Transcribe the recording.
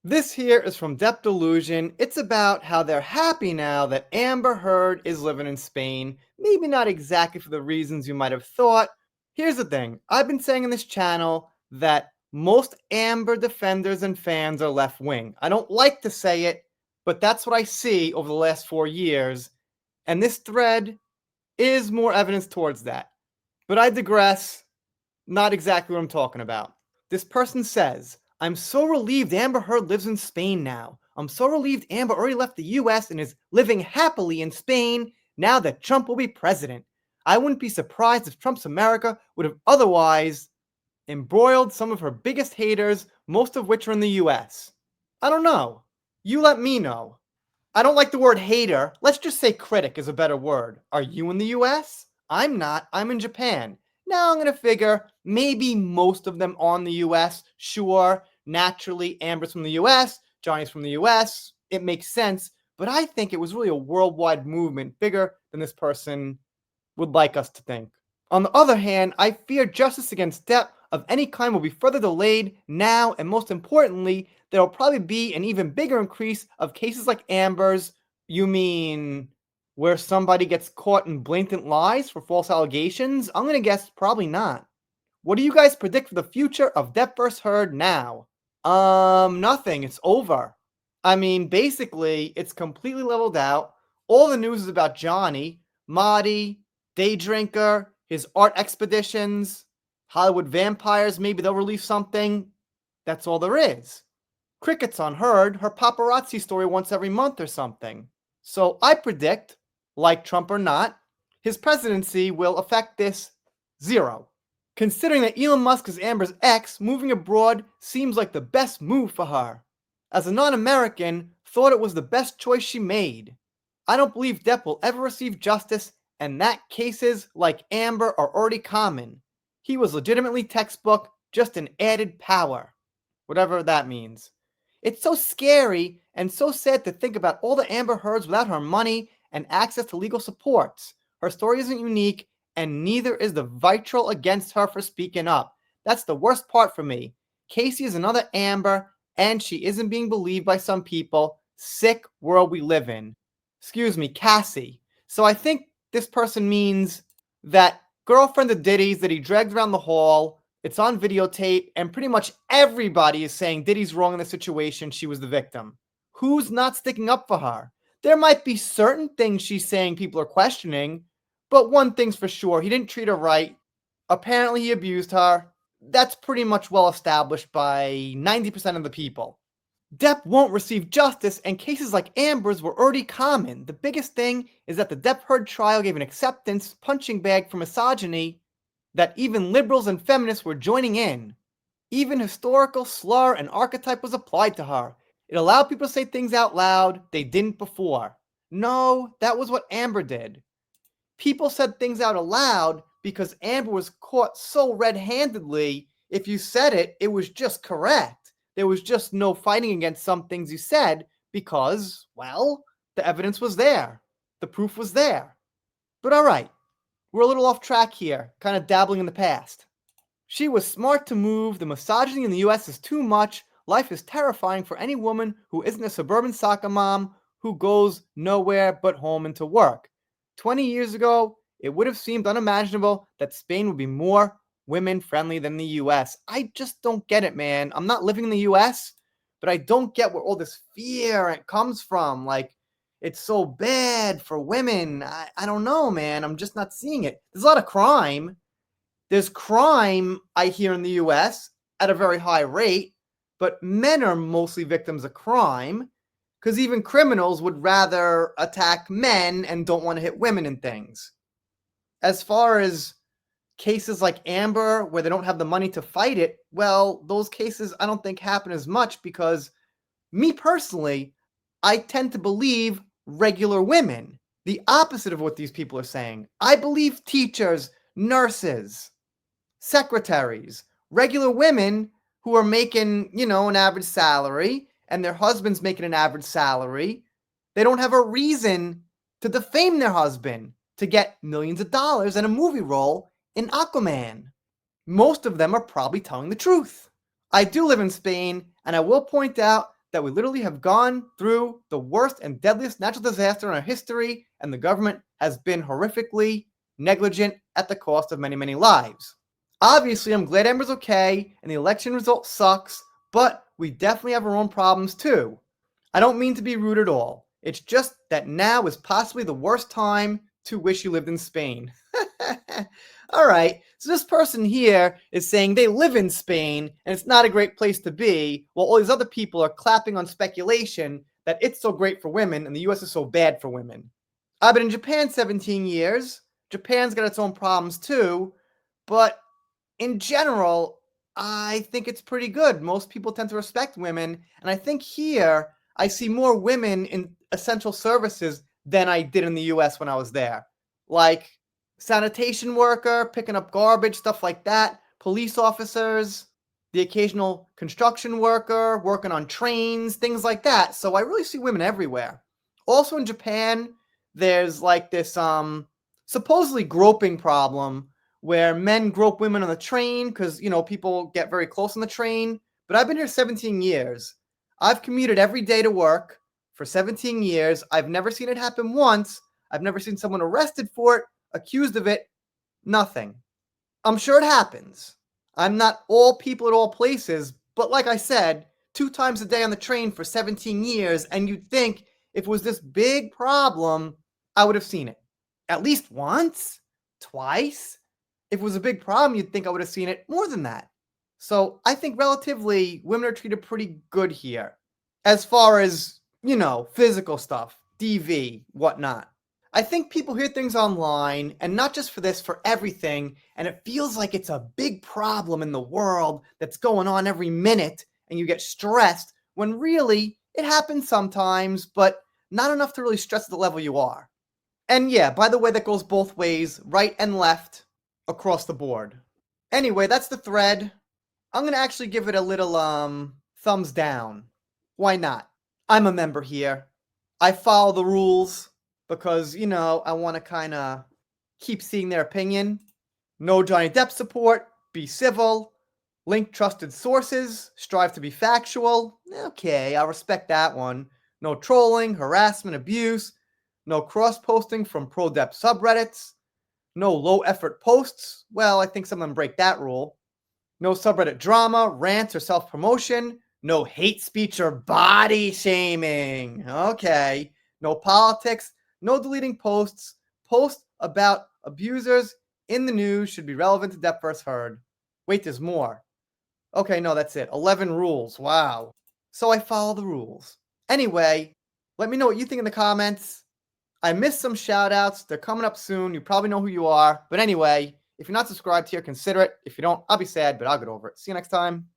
This here is from Depth Delusion. It's about how they're happy now that Amber Heard is living in Spain. Maybe not exactly for the reasons you might have thought. Here's the thing. I've been saying in this channel that most Amber defenders and fans are left-wing. I don't like to say it, but that's what I see over the last 4 years. And this thread is more evidence towards that. But I digress. Not exactly what I'm talking about. This person says, I'm so relieved Amber Heard lives in Spain now. I'm so relieved Amber already left the US and is living happily in Spain now that Trump will be president. I wouldn't be surprised if Trump's America would have otherwise embroiled some of her biggest haters, most of which are in the US. I don't know. You let me know. I don't like the word hater. Let's just say critic is a better word. Are you in the US? I'm not. I'm in Japan. Now I'm going to figure maybe most of them are in the US. Sure, naturally, Amber's from the US, Johnny's from the US. It makes sense. But I think it was really a worldwide movement, bigger than this person would like us to think. On the other hand, I fear justice against Depp of any kind will be further delayed now, and most importantly, there will probably be an even bigger increase of cases like Amber's. You mean where somebody gets caught in blatant lies for false allegations? I'm going to guess probably not. What do you guys predict for the future of Depp vs. Heard now? Nothing. It's over. I mean, basically, it's completely leveled out. All the news is about Johnny, Marty, Day Drinker, his art expeditions, Hollywood vampires. Maybe they'll release something. That's all there is. Crickets on Heard, her paparazzi story once every month or something. So I predict, like Trump or not, his presidency will affect this zero. Considering that Elon Musk is Amber's ex, moving abroad seems like the best move for her. As a non-American, thought it was the best choice she made. I don't believe Depp will ever receive justice, and that cases like Amber are already common. He was legitimately textbook, just an added power. Whatever that means. It's so scary and so sad to think about all the Amber Heards without her money and access to legal supports. Her story isn't unique, and neither is the vitriol against her for speaking up. That's the worst part for me. Casey is another Amber, and she isn't being believed by some people. Sick world we live in. Excuse me, Cassie. So I think this person means that girlfriend of Diddy's that he dragged around the hall, it's on videotape, and pretty much everybody is saying Diddy's wrong in the situation, she was the victim. Who's not sticking up for her? There might be certain things she's saying people are questioning, but one thing's for sure, he didn't treat her right. Apparently he abused her. That's pretty much well established by 90% of the people. Depp won't receive justice, and cases like Amber's were already common. The biggest thing is that the Depp Heard trial gave an acceptance punching bag for misogyny that even liberals and feminists were joining in. Even historical slur and archetype was applied to her. It allowed people to say things out loud they didn't before. No, that was what Amber did. People said things out aloud because Amber was caught so red-handedly. If you said it, it was just correct. There was just no fighting against some things you said because, well, the evidence was there. The proof was there. But all right, we're a little off track here, kind of dabbling in the past. She was smart to move. The misogyny in the US is too much. Life is terrifying for any woman who isn't a suburban soccer mom who goes nowhere but home and to work. 20 years ago, it would have seemed unimaginable that Spain would be more women-friendly than the US. I just don't get it, man. I'm not living in the US, but I don't get where all this fear comes from. Like, it's so bad for women. I don't know, man. I'm just not seeing it. There's a lot of crime. There's crime, I hear, in the US at a very high rate, but men are mostly victims of crime because even criminals would rather attack men and don't want to hit women and things. As far as cases like Amber, where they don't have the money to fight it, well, those cases I don't think happen as much because, me personally, I tend to believe regular women. The opposite of what these people are saying. I believe teachers, nurses, secretaries, regular women who are making, an average salary, and their husband's making an average salary. They don't have a reason to defame their husband to get millions of dollars and a movie role in Aquaman. Most of them are probably telling the truth. I do live in Spain, and I will point out that we literally have gone through the worst and deadliest natural disaster in our history, and the government has been horrifically negligent at the cost of many, many lives. Obviously, I'm glad Amber's okay, and the election result sucks, but we definitely have our own problems too. I don't mean to be rude at all. It's just that now is possibly the worst time to wish you lived in Spain. Alright, so this person here is saying they live in Spain and it's not a great place to be, while all these other people are clapping on speculation that it's so great for women and the US is so bad for women. I've been in Japan 17 years. Japan's got its own problems too, but in general, I think it's pretty good. Most people tend to respect women, and I think here I see more women in essential services than I did in the US when I was there. Like sanitation worker, picking up garbage, stuff like that, police officers, the occasional construction worker, working on trains, things like that. So I really see women everywhere. Also in Japan, there's like this supposedly groping problem where men grope women on the train because, people get very close on the train. But I've been here 17 years. I've commuted every day to work for 17 years. I've never seen it happen once. I've never seen someone arrested for it, accused of it, nothing. I'm sure it happens. I'm not all people at all places, but like I said, 2 times a day on the train for 17 years, and you'd think if it was this big problem, I would have seen it. At least once? Twice? If it was a big problem, you'd think I would have seen it more than that. So I think relatively, women are treated pretty good here. As far as, physical stuff, DV, whatnot. I think people hear things online, and not just for this, for everything, and it feels like it's a big problem in the world that's going on every minute, and you get stressed, when really, it happens sometimes, but not enough to really stress at the level you are. And yeah, by the way, that goes both ways, right and left, across the board. Anyway, that's the thread. I'm gonna actually give it a little, thumbs down. Why not? I'm a member here. I follow the rules because, I want to kind of keep seeing their opinion. No Johnny Depp support. Be civil. Link trusted sources. Strive to be factual. Okay, I'll respect that one. No trolling, harassment, abuse. No cross-posting from pro-Depp subreddits. No low-effort posts. Well, I think some of them break that rule. No subreddit drama, rants, or self-promotion. No hate speech or body shaming. Okay. No politics. No deleting posts. Posts about abusers in the news should be relevant to Depp First Heard. Wait, there's more. Okay, no, that's it. 11 rules. Wow. So I follow the rules. Anyway, let me know what you think in the comments. I missed some shout outs. They're coming up soon. You probably know who you are. But anyway, if you're not subscribed here, consider it. If you don't, I'll be sad, but I'll get over it. See you next time.